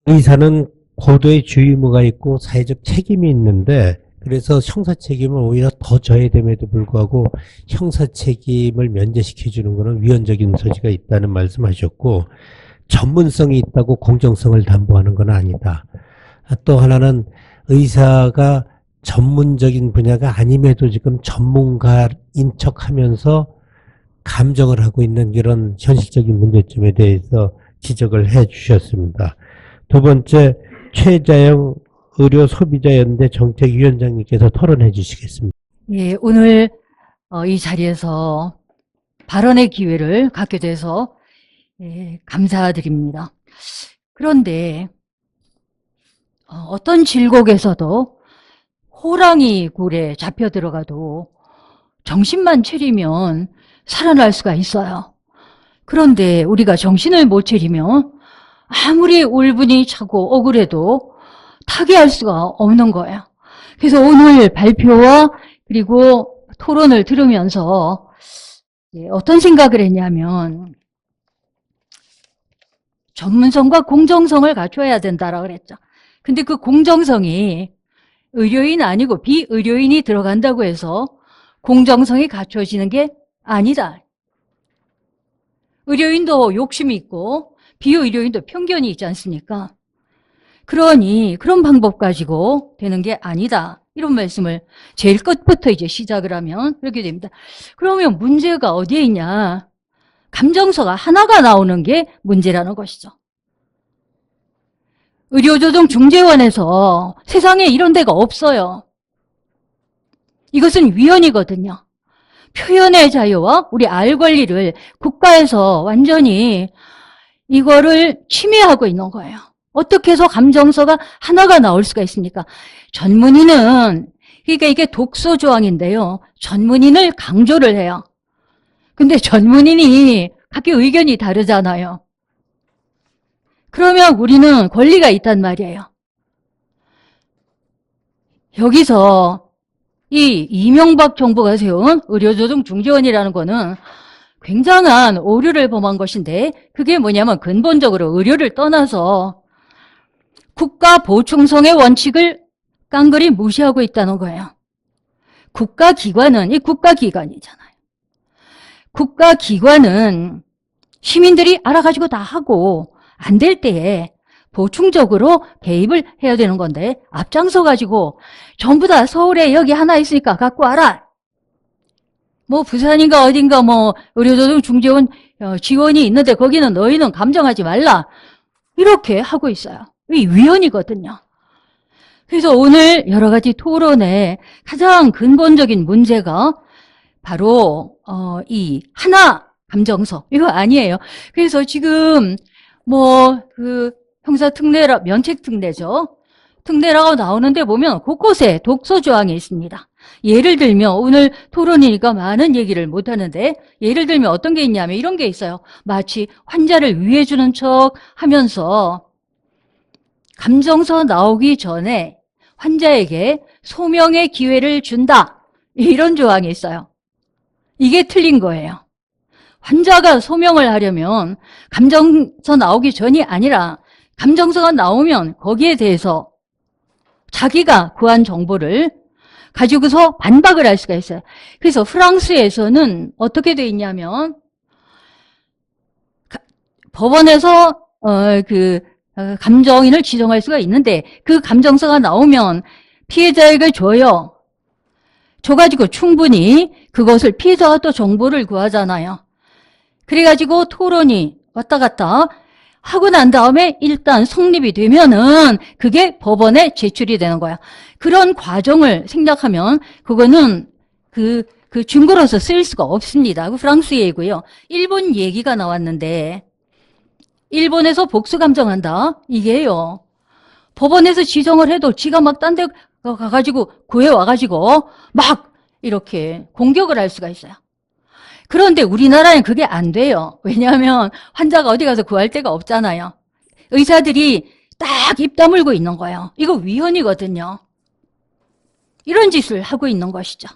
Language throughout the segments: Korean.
의사는 고도의 주의 의무가 있고 사회적 책임이 있는데 그래서 형사 책임을 오히려 더 져야 됨에도 불구하고 형사 책임을 면제시켜 주는 것은 위헌적인 소지가 있다는 말씀하셨고 전문성이 있다고 공정성을 담보하는 건 아니다. 또 하나는 의사가 전문적인 분야가 아님에도 지금 전문가인 척하면서 감정을 하고 있는 이런 현실적인 문제점에 대해서 지적을 해 주셨습니다. 두 번째, 최자영 의료소비자연대 정책위원장님께서 토론해 주시겠습니다. 예, 오늘 이 자리에서 발언의 기회를 갖게 돼서 감사드립니다. 그런데 어떤 질곡에서도 호랑이 굴에 잡혀 들어가도 정신만 차리면 살아날 수가 있어요. 그런데 우리가 정신을 못 차리면 아무리 울분이 차고 억울해도 타개할 수가 없는 거예요. 그래서 오늘 발표와 그리고 토론을 들으면서 어떤 생각을 했냐면 전문성과 공정성을 갖춰야 된다라고 그랬죠. 근데 그 공정성이 의료인 아니고 비의료인이 들어간다고 해서 공정성이 갖춰지는 게 아니다. 의료인도 욕심이 있고 비의료인도 편견이 있지 않습니까? 그러니 그런 방법 가지고 되는 게 아니다. 이런 말씀을 제일 끝부터 이제 시작을 하면 그렇게 됩니다. 그러면 문제가 어디에 있냐? 감정서가 하나가 나오는 게 문제라는 것이죠. 의료조정중재원에서 세상에 이런 데가 없어요. 이것은 위헌이거든요. 표현의 자유와 우리 알 권리를 국가에서 완전히 이거를 침해하고 있는 거예요. 어떻게 해서 감정서가 하나가 나올 수가 있습니까? 전문의는, 그러니까 이게 독소 조항인데요. 전문인을 강조를 해요. 근데 전문인이 각기 의견이 다르잖아요. 그러면 우리는 권리가 있단 말이에요. 여기서 이 이명박 정부가 세운 의료조정중재원이라는 거는 굉장한 오류를 범한 것인데 그게 뭐냐면 근본적으로 의료를 떠나서 국가 보충성의 원칙을 깡그리 무시하고 있다는 거예요. 국가기관은 이 국가기관이잖아요. 국가기관은 시민들이 알아가지고 다 하고 안 될 때에 보충적으로 개입을 해야 되는 건데 앞장서 가지고 전부 다 서울에 여기 하나 있으니까 갖고 와라. 뭐 부산인가 어딘가 뭐 의료조정 중재원 지원이 있는데 거기는 너희는 감정하지 말라. 이렇게 하고 있어요. 이 위헌이거든요. 그래서 오늘 여러 가지 토론의 가장 근본적인 문제가 바로 이 하나 감정서 이거 아니에요. 그래서 지금 뭐 그 형사 특례라 면책 특례죠. 특례라고 나오는데 보면 곳곳에 독소 조항이 있습니다. 예를 들면 오늘 토론이니까 많은 얘기를 못 하는데 예를 들면 어떤 게 있냐면 이런 게 있어요. 마치 환자를 위해 주는 척 하면서 감정서 나오기 전에 환자에게 소명의 기회를 준다. 이런 조항이 있어요. 이게 틀린 거예요. 환자가 소명을 하려면 감정서 나오기 전이 아니라 감정서가 나오면 거기에 대해서 자기가 구한 정보를 가지고서 반박을 할 수가 있어요. 그래서 프랑스에서는 어떻게 돼 있냐면 법원에서 감정인을 지정할 수가 있는데 그 감정서가 나오면 피해자에게 줘요. 줘가지고 충분히 그것을 피해자가 또 정보를 구하잖아요. 그래가지고 토론이 왔다 갔다 하고 난 다음에 일단 성립이 되면은 그게 법원에 제출이 되는 거야. 그런 과정을 생략하면 그거는 그 증거로서 쓰일 수가 없습니다. 그 프랑스 얘기고요. 일본 얘기가 나왔는데 일본에서 복수 감정한다. 이게요. 법원에서 지정을 해도 지가 막 딴 데 가가지고 구해와가지고 막 이렇게 공격을 할 수가 있어요. 그런데 우리나라는 그게 안 돼요. 왜냐하면 환자가 어디 가서 구할 데가 없잖아요. 의사들이 딱 입 다물고 있는 거예요. 이거 위헌이거든요. 이런 짓을 하고 있는 것이죠.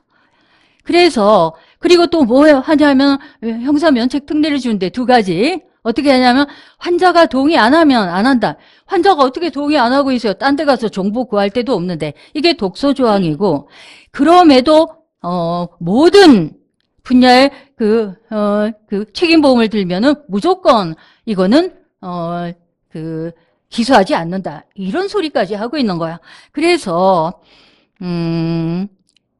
그래서 그리고 또 뭐 하냐면 형사 면책 특례를 주는데 두 가지 어떻게 하냐면 환자가 동의 안 하면 안 한다. 환자가 어떻게 동의 안 하고 있어요? 딴 데 가서 정보 구할 데도 없는데. 이게 독소 조항이고, 그럼에도 모든 분야의 그 책임보험을 들면은 무조건 이거는 기소하지 않는다. 이런 소리까지 하고 있는 거야. 그래서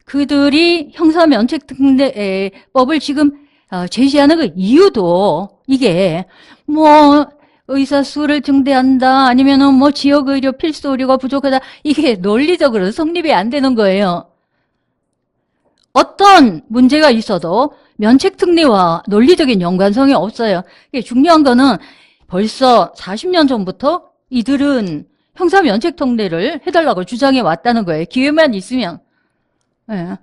그들이 형사면책특례법을 지금 제시하는 그 이유도 이게 뭐 의사 수를 증대한다 아니면은 뭐 지역 의료 필수 의료가 부족하다 이게 논리적으로 성립이 안 되는 거예요. 어떤 문제가 있어도 면책특례와 논리적인 연관성이 없어요. 중요한 거는 벌써 40년 전부터 이들은 형사면책특례를 해달라고 주장해 왔다는 거예요. 기회만 있으면. 예.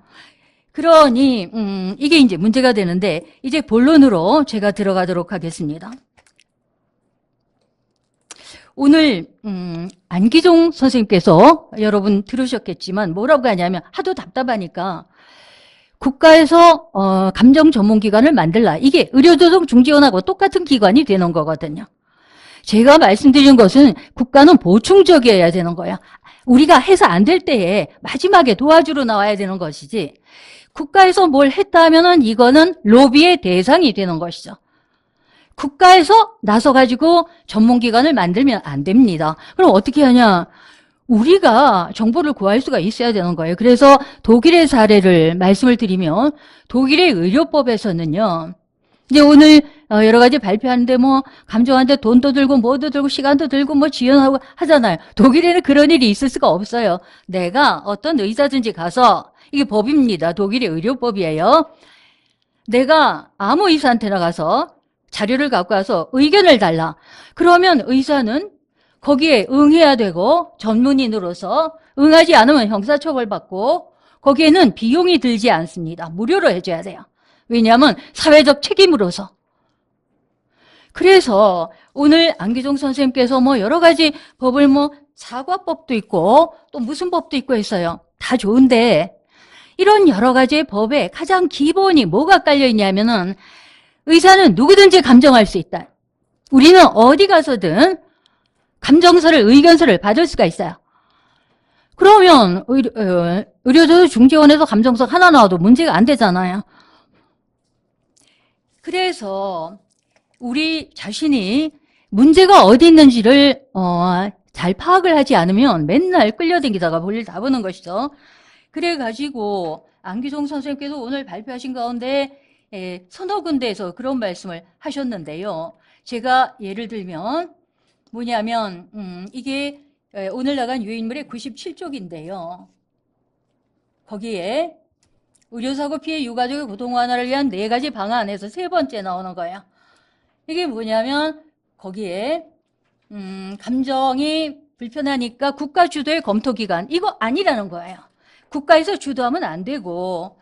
그러니 이게 이제 문제가 되는데 이제 본론으로 제가 들어가도록 하겠습니다. 오늘 안기종 선생님께서 여러분 들으셨겠지만 뭐라고 하냐면 하도 답답하니까 국가에서 감정전문기관을 만들라. 이게 의료조정중지원하고 똑같은 기관이 되는 거거든요. 제가 말씀드린 것은 국가는 보충적이어야 되는 거야. 우리가 해서 안 될 때에 마지막에 도와주러 나와야 되는 것이지 국가에서 뭘 했다 하면은 이거는 로비의 대상이 되는 것이죠. 국가에서 나서가지고 전문기관을 만들면 안 됩니다. 그럼 어떻게 하냐? 우리가 정보를 구할 수가 있어야 되는 거예요. 그래서 독일의 사례를 말씀을 드리면 독일의 의료법에서는요. 이제 오늘 여러 가지 발표하는데 뭐 감정하는데 돈도 들고 뭐도 들고 시간도 들고 뭐 지연하고 하잖아요. 독일에는 그런 일이 있을 수가 없어요. 내가 어떤 의사든지 가서 이게 법입니다. 독일의 의료법이에요. 내가 아무 의사한테나 가서 자료를 갖고 와서 의견을 달라. 그러면 의사는 거기에 응해야 되고 전문인으로서 응하지 않으면 형사처벌받고 거기에는 비용이 들지 않습니다. 무료로 해줘야 돼요. 왜냐하면 사회적 책임으로서. 그래서 오늘 안기종 선생님께서 뭐 여러 가지 법을 뭐 사과법도 있고 또 무슨 법도 있고 했어요. 다 좋은데 이런 여러 가지의 법에 가장 기본이 뭐가 깔려 있냐면은 의사는 누구든지 감정할 수 있다. 우리는 어디 가서든 감정서를, 의견서를 받을 수가 있어요. 그러면 의료조정중지원에서 감정서 하나 나와도 문제가 안 되잖아요. 그래서 우리 자신이 문제가 어디 있는지를 잘 파악을 하지 않으면 맨날 끌려다니다가 볼일 다 보는 것이죠. 그래가지고 안기종 선생님께서 오늘 발표하신 가운데 서너 군데에서 그런 말씀을 하셨는데요. 제가 예를 들면 뭐냐면 이게 오늘 나간 유인물의 97쪽인데요. 거기에 의료사고 피해 유가족의 고통 완화를 위한 4가지 방안에서 3번째 나오는 거예요. 이게 뭐냐면 거기에 감정이 불편하니까 국가 주도의 검토기관 이거 아니라는 거예요. 국가에서 주도하면 안 되고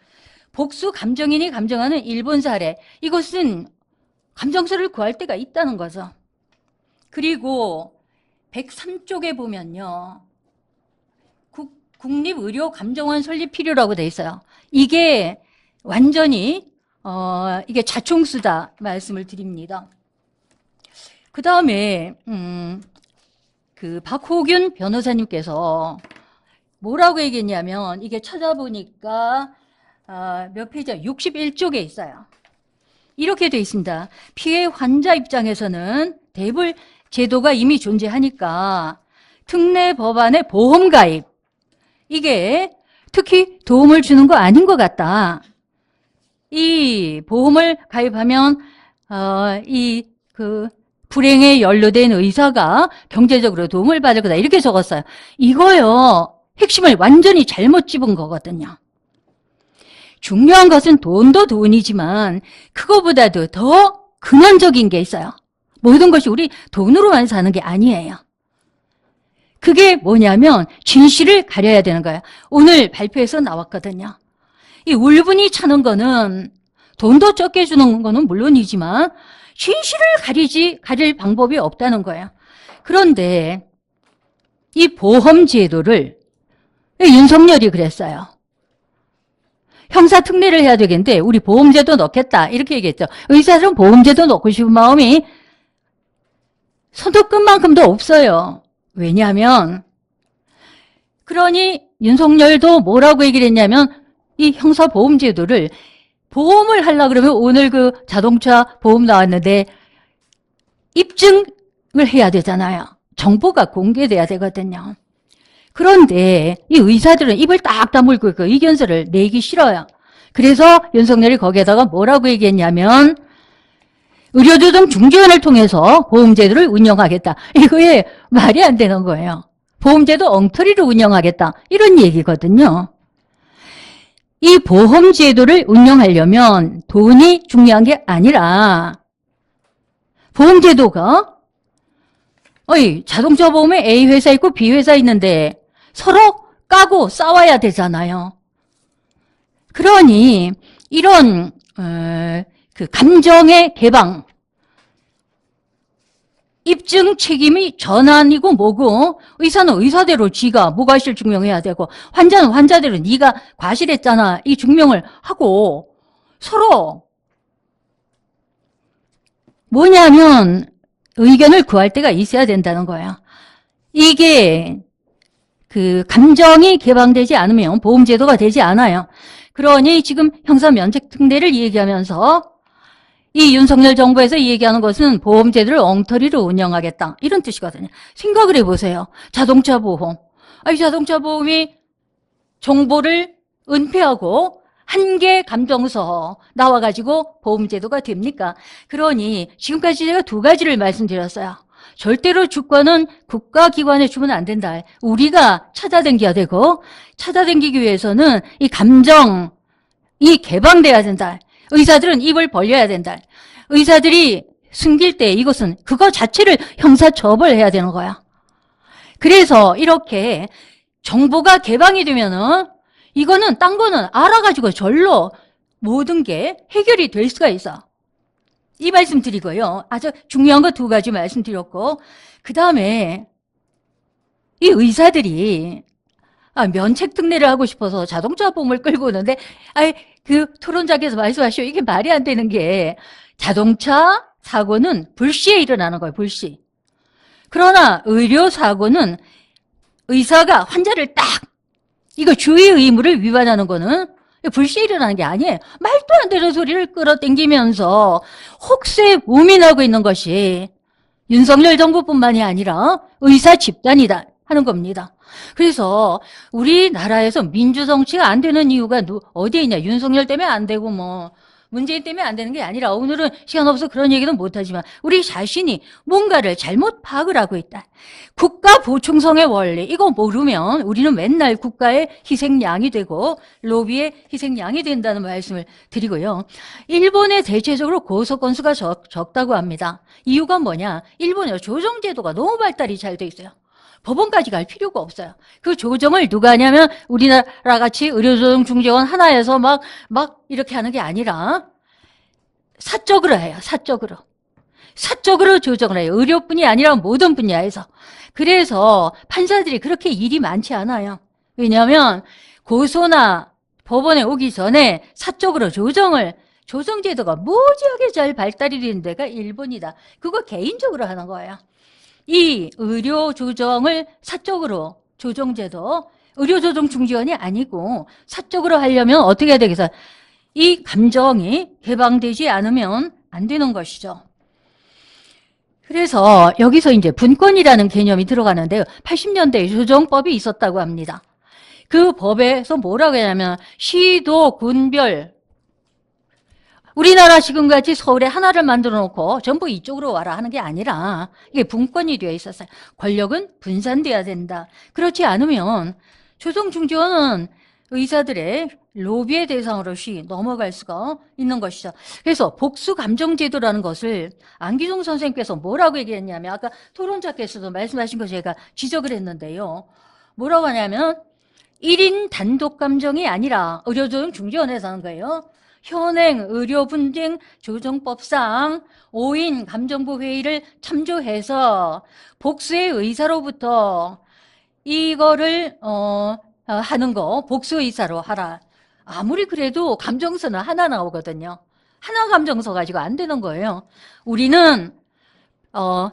복수 감정인이 감정하는 일본 사례 이것은 감정서를 구할 때가 있다는 거죠. 그리고 103쪽에 보면요. 국립의료감정원 설립 필요라고 돼 있어요. 이게 완전히 이게 자충수다 말씀을 드립니다. 그 다음에 그 박호균 변호사님께서 뭐라고 얘기했냐면 이게 찾아보니까 몇 페이지야? 61쪽에 있어요. 이렇게 돼 있습니다. 피해 환자 입장에서는 대불 제도가 이미 존재하니까 특례 법안의 보험 가입 이게 특히 도움을 주는 거 아닌 것 같다. 이 보험을 가입하면 불행에 연루된 의사가 경제적으로 도움을 받을 거다 이렇게 적었어요. 이거요 핵심을 완전히 잘못 집은 거거든요. 중요한 것은 돈도 돈이지만 그거보다도 더 근원적인 게 있어요. 모든 것이 우리 돈으로만 사는 게 아니에요. 그게 뭐냐면 진실을 가려야 되는 거예요. 오늘 발표에서 나왔거든요. 이 울분이 차는 거는 돈도 적게 주는 거는 물론이지만 진실을 가릴 방법이 없다는 거예요. 그런데 이 보험제도를 윤석열이 그랬어요. 형사특례를 해야 되겠는데 우리 보험제도 넣겠다 이렇게 얘기했죠. 의사들은 보험제도 넣고 싶은 마음이 손톱끝만큼도 없어요. 왜냐하면 그러니 윤석열도 뭐라고 얘기를 했냐면 이 형사보험제도를 보험을 하려고 그러면 오늘 그 자동차 보험 나왔는데 입증을 해야 되잖아요. 정보가 공개돼야 되거든요. 그런데 이 의사들은 입을 딱 다물고 그 의견서를 내기 싫어요. 그래서 윤석열이 거기에다가 뭐라고 얘기했냐면 의료조정 중재원을 통해서 보험제도를 운영하겠다. 이거에 말이 안 되는 거예요. 보험제도 엉터리로 운영하겠다. 이런 얘기거든요. 이 보험제도를 운영하려면 돈이 중요한 게 아니라 보험제도가 자동차 보험에 A 회사 있고 B 회사 있는데 서로 까고 싸워야 되잖아요. 그러니 이런 그 감정의 개방, 입증 책임이 전환이고 뭐고 의사는 의사대로 지가 무과실 증명해야 되고 환자는 환자대로 네가 과실했잖아 이 증명을 하고 서로 뭐냐면 의견을 구할 때가 있어야 된다는 거예요. 이게 그 감정이 개방되지 않으면 보험제도가 되지 않아요. 그러니 지금 형사면책특례를 얘기하면서 이 윤석열 정부에서 얘기하는 것은 보험제도를 엉터리로 운영하겠다. 이런 뜻이거든요. 생각을 해보세요. 자동차 보험. 이 자동차 보험이 정보를 은폐하고 한계 감정서 나와가지고 보험제도가 됩니까? 그러니 지금까지 제가 두 가지를 말씀드렸어요. 절대로 주권은 국가기관에 주면 안 된다. 우리가 찾아다녀야 되고 찾아다니기 위해서는 이 감정이 개방돼야 된다. 의사들은 입을 벌려야 된다. 의사들이 숨길 때 이것은 그거 자체를 형사처벌해야 되는 거야. 그래서 이렇게 정보가 개방이 되면은 이거는 딴 거는 알아가지고 절로 모든 게 해결이 될 수가 있어. 이 말씀 드리고요. 아주 중요한 거 두 가지 말씀드렸고 그 다음에 이 의사들이 면책특례를 하고 싶어서 자동차 보험을 끌고 오는데 그 토론자께서 말씀하시오. 이게 말이 안 되는 게 자동차 사고는 불시에 일어나는 거예요. 불시. 그러나 의료사고는 의사가 환자를 딱 이거 주의 의무를 위반하는 거는 불시에 일어나는 게 아니에요. 말도 안 되는 소리를 끌어당기면서 혹세 무민하고 있는 것이 윤석열 정부뿐만이 아니라 의사 집단이다 하는 겁니다. 그래서 우리나라에서 민주정치가 안 되는 이유가 어디에 있냐. 윤석열 때문에 안 되고 뭐 문재인 때문에 안 되는 게 아니라 오늘은 시간 없어서 그런 얘기는 못하지만 우리 자신이 뭔가를 잘못 파악을 하고 있다. 국가 보충성의 원리 이거 모르면 우리는 맨날 국가의 희생양이 되고 로비의 희생양이 된다는 말씀을 드리고요. 일본에 대체적으로 고소 건수가 적다고 합니다. 이유가 뭐냐. 일본의 조정제도가 너무 발달이 잘 돼 있어요. 법원까지 갈 필요가 없어요. 그 조정을 누가 하냐면 우리나라 같이 의료조정중재원 하나에서 막 이렇게 하는 게 아니라 사적으로 해요. 사적으로 조정을 해요. 의료뿐이 아니라 모든 분야에서. 그래서 판사들이 그렇게 일이 많지 않아요. 왜냐하면 고소나 법원에 오기 전에 사적으로 조정제도가 무지하게 잘 발달이 된 데가 일본이다. 그거 개인적으로 하는 거예요. 이 의료조정을 사적으로 조정제도, 의료조정중재원이 아니고 사적으로 하려면 어떻게 해야 되겠어요? 이 감정이 개방되지 않으면 안 되는 것이죠. 그래서 여기서 이제 분권이라는 개념이 들어가는데요. 80년대에 조정법이 있었다고 합니다. 그 법에서 뭐라고 하냐면 시도, 군별 우리나라 지금같이 서울에 하나를 만들어 놓고 전부 이쪽으로 와라 하는 게 아니라 이게 분권이 되어 있었어요. 권력은 분산돼야 된다. 그렇지 않으면 조정중재원은 의사들의 로비의 대상으로시 넘어갈 수가 있는 것이죠. 그래서 복수감정제도라는 것을 안기종 선생님께서 뭐라고 얘기했냐면 아까 토론자께서도 말씀하신 거 제가 지적을 했는데요. 뭐라고 하냐면 1인 단독 감정이 아니라 의료조정중재원에서 하는 거예요. 현행 의료분쟁 조정법상 5인 감정부 회의를 참조해서 복수의 의사로부터 이거를 하는 거 복수 의사로 하라. 아무리 그래도 감정서는 하나 나오거든요. 하나 감정서 가지고 안 되는 거예요. 우리는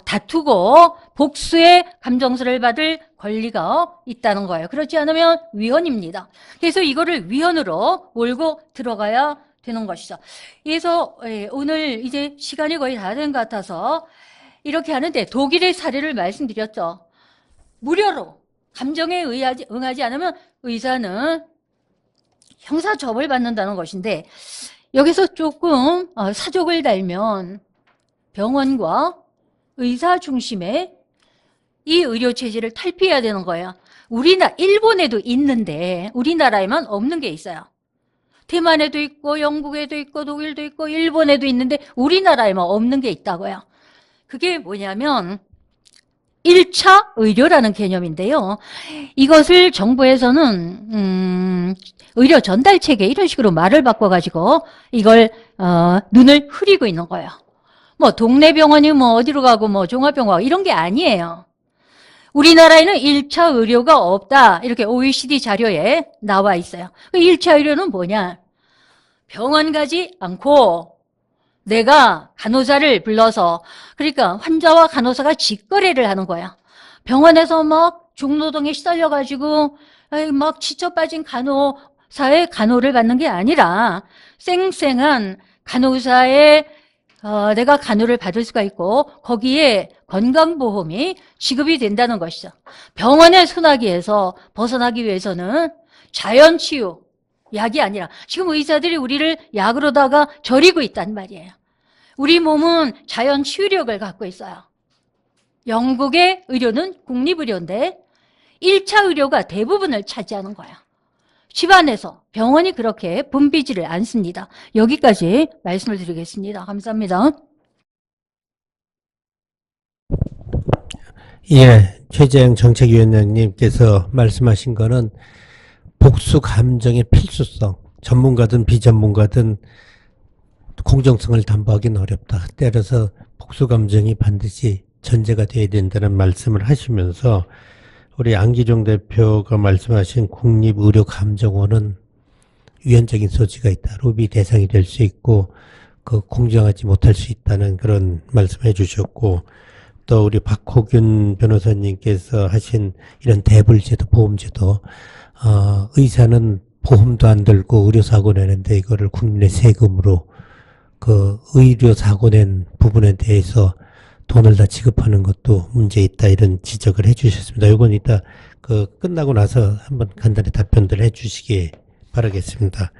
다투고 복수의 감정서를 받을 권리가 있다는 거예요. 그렇지 않으면 위헌입니다. 그래서 이거를 위헌으로 몰고 들어가야 되는 것이죠. 그래서 오늘 이제 시간이 거의 다 된 것 같아서 이렇게 하는데 독일의 사례를 말씀드렸죠. 무료로 감정에 응하지 않으면 의사는 형사처벌 받는다는 것인데 여기서 조금 사족을 달면 병원과 의사 중심의 이 의료체제를 탈피해야 되는 거예요. 일본에도 있는데 우리나라에만 없는 게 있어요. 대만에도 있고 영국에도 있고 독일도 있고 일본에도 있는데 우리나라에만 없는 게 있다고요. 그게 뭐냐면 1차 의료라는 개념인데요. 이것을 정부에서는 의료 전달 체계 이런 식으로 말을 바꿔가지고 이걸 눈을 흐리고 있는 거예요. 뭐 동네 병원이 뭐 어디로 가고 뭐 종합병원 이런 게 아니에요. 우리나라에는 1차 의료가 없다. 이렇게 OECD 자료에 나와 있어요. 1차 의료는 뭐냐? 병원 가지 않고 내가 간호사를 불러서 그러니까 환자와 간호사가 직거래를 하는 거야. 병원에서 막 중노동에 시달려가지고 막 지쳐 빠진 간호사의 간호를 받는 게 아니라 쌩쌩한 간호사의 내가 간호를 받을 수가 있고 거기에 건강보험이 지급이 된다는 것이죠. 병원의 소나기에서 벗어나기 위해서는 자연치유, 약이 아니라 지금 의사들이 우리를 약으로다가 저리고 있단 말이에요. 우리 몸은 자연치유력을 갖고 있어요. 영국의 의료는 국립의료인데 1차 의료가 대부분을 차지하는 거예요. 집안에서 병원이 그렇게 붐비지를 않습니다. 여기까지 말씀을 드리겠습니다. 감사합니다. 예, 최재형 정책위원장님께서 말씀하신 거는 복수 감정의 필수성, 전문가든 비전문가든 공정성을 담보하기는 어렵다. 따라서 복수 감정이 반드시 전제가 되어야 된다는 말씀을 하시면서 우리 안기종 대표가 말씀하신 국립의료감정원은 위헌적인 소지가 있다. 로비 대상이 될 수 있고 그 공정하지 못할 수 있다는 그런 말씀해 주셨고 또 우리 박호균 변호사님께서 하신 이런 대불제도 보험제도 의사는 보험도 안 들고 의료사고 내는데 이거를 국민의 세금으로 그 의료사고 낸 부분에 대해서 돈을 다 지급하는 것도 문제 있다 이런 지적을 해 주셨습니다. 이건 이따 끝나고 나서 한번 간단히 답변들 해 주시기 바라겠습니다.